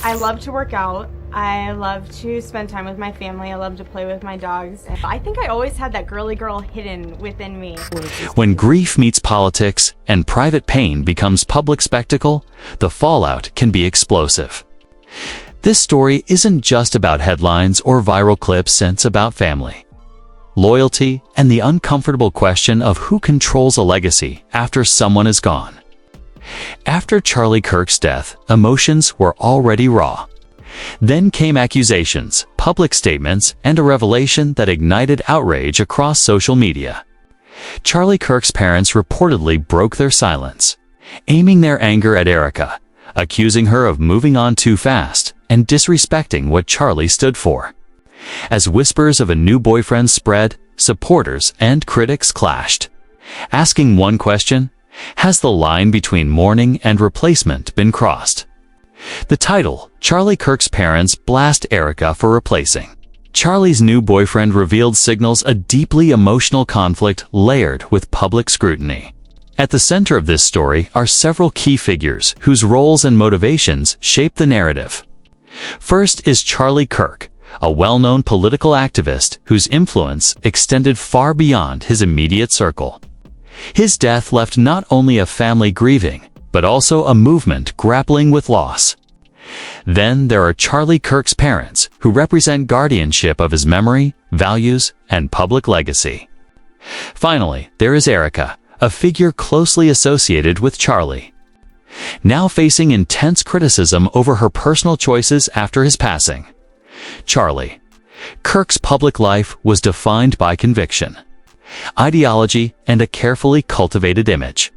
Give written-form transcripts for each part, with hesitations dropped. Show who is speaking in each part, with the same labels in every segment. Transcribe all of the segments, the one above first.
Speaker 1: I love to work out. I love to spend time with my family. I love to play with my dogs. And I think I always had that girly girl hidden within me.
Speaker 2: When grief meets politics and private pain becomes public spectacle, the fallout can be explosive. This story isn't just about headlines or viral clips, it's about family, loyalty, and the uncomfortable question of who controls a legacy after someone is gone. After Charlie Kirk's death, emotions were already raw. Then came accusations, public statements, and a revelation that ignited outrage across social media. Charlie Kirk's parents reportedly broke their silence, aiming their anger at Erika, accusing her of moving on too fast and disrespecting what Charlie stood for. As whispers of a new boyfriend spread, supporters and critics clashed, asking one question: has the line between mourning and replacement been crossed? The title, Charlie Kirk's Parents Blast Erika for Replacing. Charlie's new boyfriend revealed signals a deeply emotional conflict layered with public scrutiny. At the center of this story are several key figures whose roles and motivations shape the narrative. First is Charlie Kirk, a well-known political activist whose influence extended far beyond his immediate circle. His death left not only a family grieving, but also a movement grappling with loss. Then there are Charlie Kirk's parents, who represent guardianship of his memory, values, and public legacy. Finally, there is Erika, a figure closely associated with Charlie, now facing intense criticism over her personal choices after his passing. Charlie Kirk's public life was defined by conviction, ideology, and a carefully cultivated image.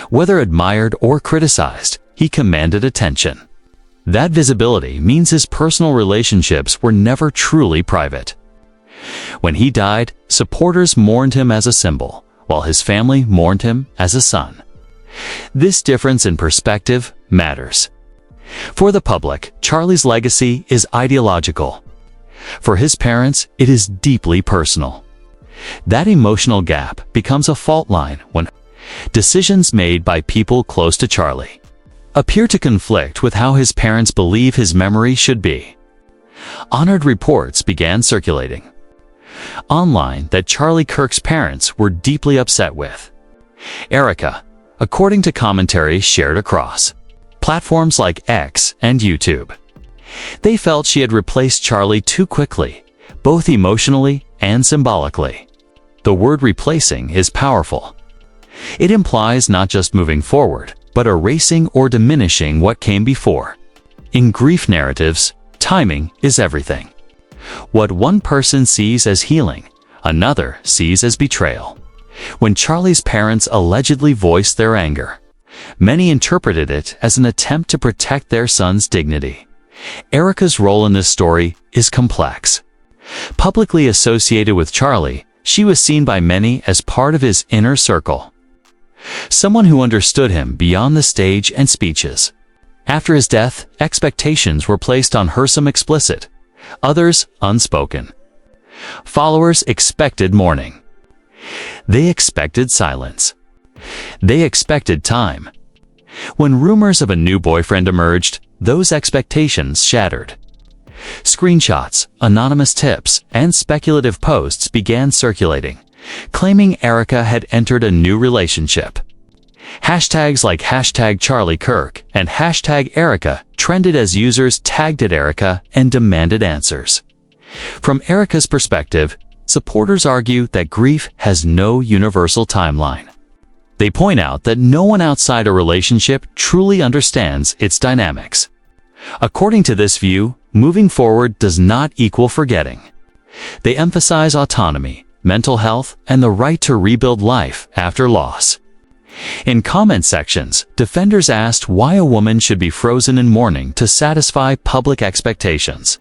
Speaker 2: Whether admired or criticized, he commanded attention. That visibility means his personal relationships were never truly private. When he died, supporters mourned him as a symbol, while his family mourned him as a son. This difference in perspective matters. For the public, Charlie's legacy is ideological. For his parents, it is deeply personal. That emotional gap becomes a fault line when decisions made by people close to Charlie appear to conflict with how his parents believe his memory should be. Honored reports began circulating online that Charlie Kirk's parents were deeply upset with Erika, according to commentary shared across platforms like X and YouTube. They felt she had replaced Charlie too quickly, both emotionally and symbolically. The word replacing is powerful. It implies not just moving forward, but erasing or diminishing what came before. In grief narratives, timing is everything. What one person sees as healing, another sees as betrayal. When Charlie's parents allegedly voiced their anger, many interpreted it as an attempt to protect their son's dignity. Erika's role in this story is complex. Publicly associated with Charlie, she was seen by many as part of his inner circle, someone who understood him beyond the stage and speeches. After his death, expectations were placed on her, some explicit, others unspoken. Followers expected mourning. They expected silence. They expected time. When rumors of a new boyfriend emerged, those expectations shattered. Screenshots, anonymous tips, and speculative posts began circulating, claiming Erika had entered a new relationship. Hashtags like #CharlieKirk and #Erika trended as users tagged at Erika and demanded answers. From Erika's perspective, supporters argue that grief has no universal timeline. They point out that no one outside a relationship truly understands its dynamics. According to this view, moving forward does not equal forgetting. They emphasize autonomy, mental health, and the right to rebuild life after loss. In comment sections, defenders asked why a woman should be frozen in mourning to satisfy public expectations.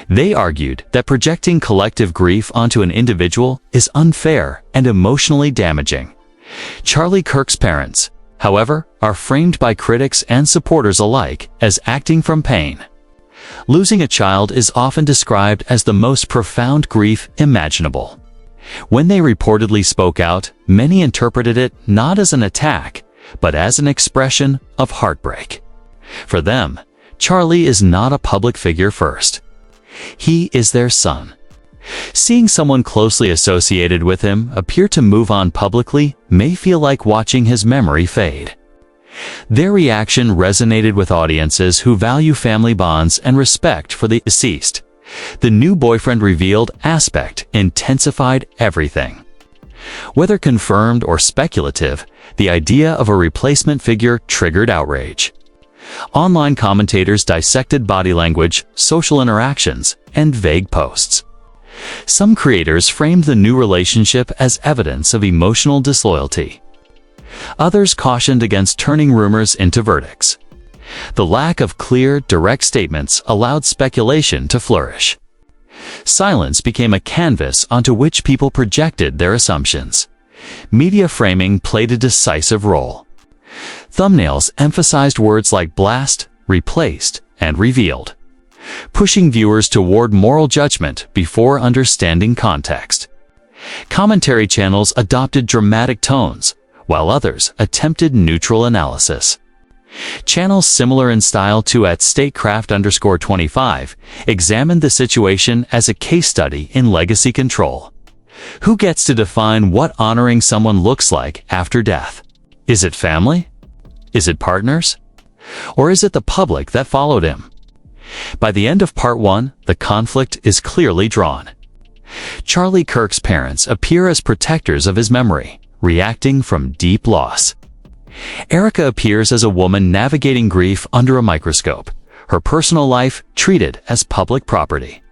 Speaker 2: They argued that projecting collective grief onto an individual is unfair and emotionally damaging. Charlie Kirk's parents, however, are framed by critics and supporters alike as acting from pain. Losing a child is often described as the most profound grief imaginable. When they reportedly spoke out, many interpreted it not as an attack, but as an expression of heartbreak. For them, Charlie is not a public figure first. He is their son. Seeing someone closely associated with him appear to move on publicly may feel like watching his memory fade. Their reaction resonated with audiences who value family bonds and respect for the deceased. The new boyfriend revealed aspect intensified everything. Whether confirmed or speculative, the idea of a replacement figure triggered outrage. Online commentators dissected body language, social interactions, and vague posts. Some creators framed the new relationship as evidence of emotional disloyalty. Others cautioned against turning rumors into verdicts. The lack of clear, direct statements allowed speculation to flourish. Silence became a canvas onto which people projected their assumptions. Media framing played a decisive role. Thumbnails emphasized words like blast, replaced, and revealed, pushing viewers toward moral judgment before understanding context. Commentary channels adopted dramatic tones, while others attempted neutral analysis. Channels similar in style to @statecraft_25 examined the situation as a case study in legacy control. Who gets to define what honoring someone looks like after death? Is it family? Is it partners? Or is it the public that followed him? By the end of part 1, the conflict is clearly drawn. Charlie Kirk's parents appear as protectors of his memory, reacting from deep loss. Erika appears as a woman navigating grief under a microscope, her personal life treated as public property.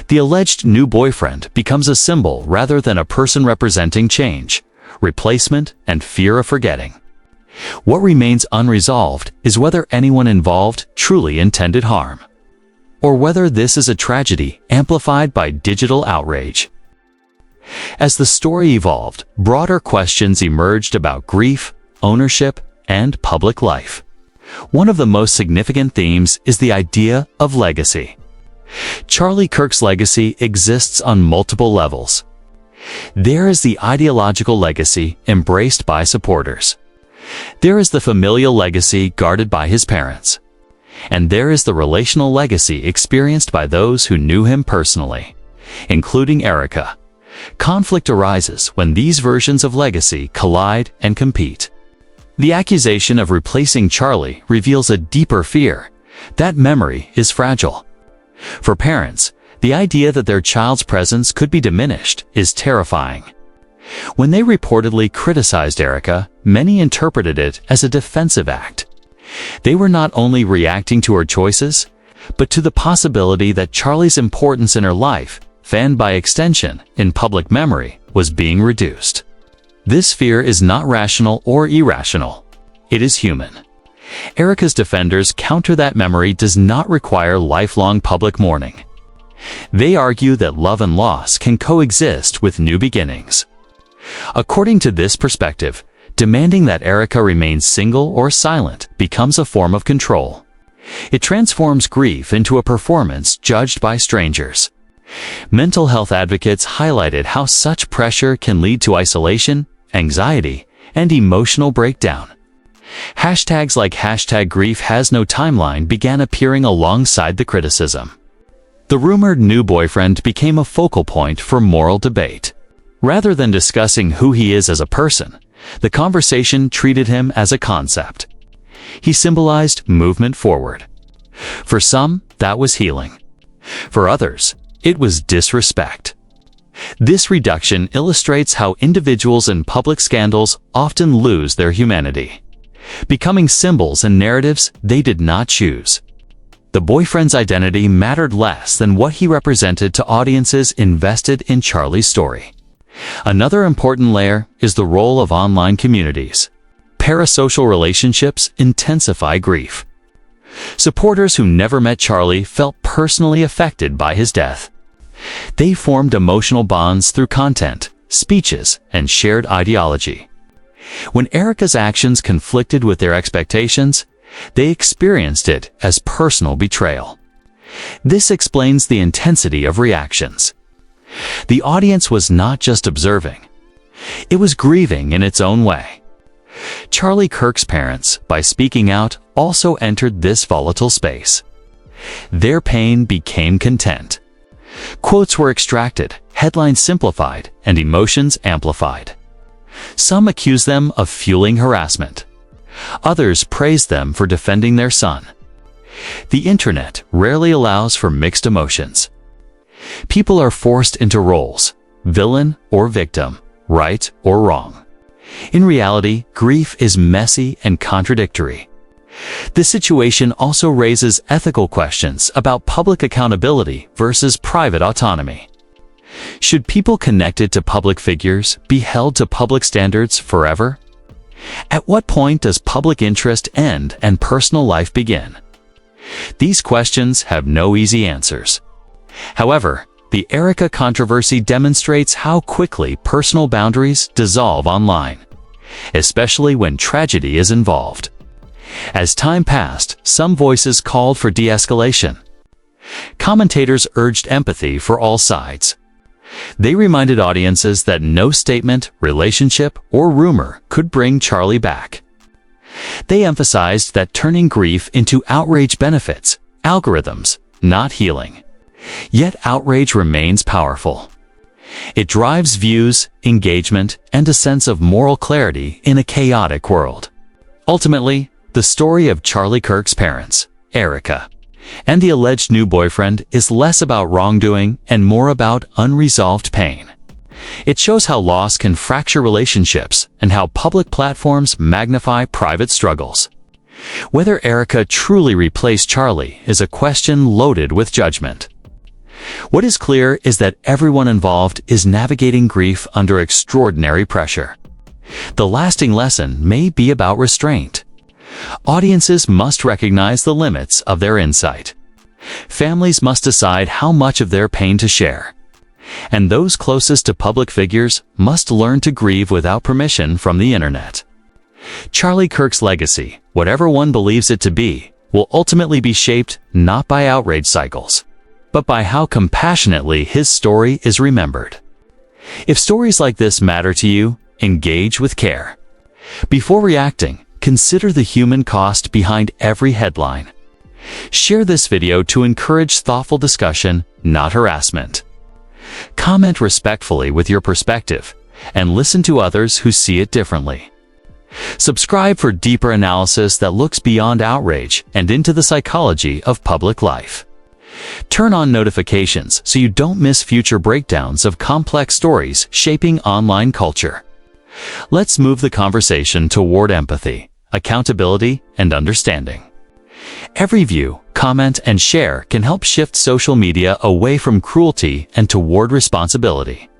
Speaker 2: The alleged new boyfriend becomes a symbol rather than a person representing change, replacement, and fear of forgetting. What remains unresolved is whether anyone involved truly intended harm, or whether this is a tragedy amplified by digital outrage. As the story evolved, broader questions emerged about grief, ownership, and public life. One of the most significant themes is the idea of legacy. Charlie Kirk's legacy exists on multiple levels. There is the ideological legacy embraced by supporters. There is the familial legacy guarded by his parents. And there is the relational legacy experienced by those who knew him personally, including Erika. Conflict arises when these versions of legacy collide and compete. The accusation of replacing Charlie reveals a deeper fear: that memory is fragile. For parents, the idea that their child's presence could be diminished is terrifying. When they reportedly criticized Erika, many interpreted it as a defensive act. They were not only reacting to her choices, but to the possibility that Charlie's importance in her life, and by extension, in public memory, was being reduced. This fear is not rational or irrational. It is human. Erika's defenders counter that memory does not require lifelong public mourning. They argue that love and loss can coexist with new beginnings. According to this perspective, demanding that Erika remain single or silent becomes a form of control. It transforms grief into a performance judged by strangers. Mental health advocates highlighted how such pressure can lead to isolation, anxiety, and emotional breakdown. Hashtags like #GriefHasNoTimeline began appearing alongside the criticism. The rumored new boyfriend became a focal point for moral debate. Rather than discussing who he is as a person, the conversation treated him as a concept. He symbolized movement forward. For some, that was healing. For others, it was disrespect. This reduction illustrates how individuals in public scandals often lose their humanity, becoming symbols and narratives they did not choose. The boyfriend's identity mattered less than what he represented to audiences invested in Charlie's story. Another important layer is the role of online communities. Parasocial relationships intensify grief. Supporters who never met Charlie felt personally affected by his death. They formed emotional bonds through content, speeches, and shared ideology. When Erika's actions conflicted with their expectations, they experienced it as personal betrayal. This explains the intensity of reactions. The audience was not just observing. It was grieving in its own way. Charlie Kirk's parents, by speaking out, also entered this volatile space. Their pain became content. Quotes were extracted, headlines simplified, and emotions amplified. Some accused them of fueling harassment. Others praised them for defending their son. The internet rarely allows for mixed emotions. People are forced into roles, villain or victim, right or wrong. In reality, grief is messy and contradictory. This situation also raises ethical questions about public accountability versus private autonomy. Should people connected to public figures be held to public standards forever? At what point does public interest end and personal life begin? These questions have no easy answers. However, the Erika controversy demonstrates how quickly personal boundaries dissolve online, especially when tragedy is involved. As time passed, some voices called for de-escalation. Commentators urged empathy for all sides. They reminded audiences that no statement, relationship, or rumor could bring Charlie back. They emphasized that turning grief into outrage benefits algorithms, not healing. Yet outrage remains powerful. It drives views, engagement, and a sense of moral clarity in a chaotic world. Ultimately, the story of Charlie Kirk's parents, Erika, and the alleged new boyfriend is less about wrongdoing and more about unresolved pain. It shows how loss can fracture relationships and how public platforms magnify private struggles. Whether Erika truly replaced Charlie is a question loaded with judgment. What is clear is that everyone involved is navigating grief under extraordinary pressure. The lasting lesson may be about restraint. Audiences must recognize the limits of their insight. Families must decide how much of their pain to share. And those closest to public figures must learn to grieve without permission from the internet. Charlie Kirk's legacy, whatever one believes it to be, will ultimately be shaped not by outrage cycles, but by how compassionately his story is remembered. If stories like this matter to you, engage with care. Before reacting, consider the human cost behind every headline. Share this video to encourage thoughtful discussion, not harassment. Comment respectfully with your perspective, and listen to others who see it differently. Subscribe for deeper analysis that looks beyond outrage and into the psychology of public life. Turn on notifications so you don't miss future breakdowns of complex stories shaping online culture. Let's move the conversation toward empathy, accountability, and understanding. Every view, comment, and share can help shift social media away from cruelty and toward responsibility.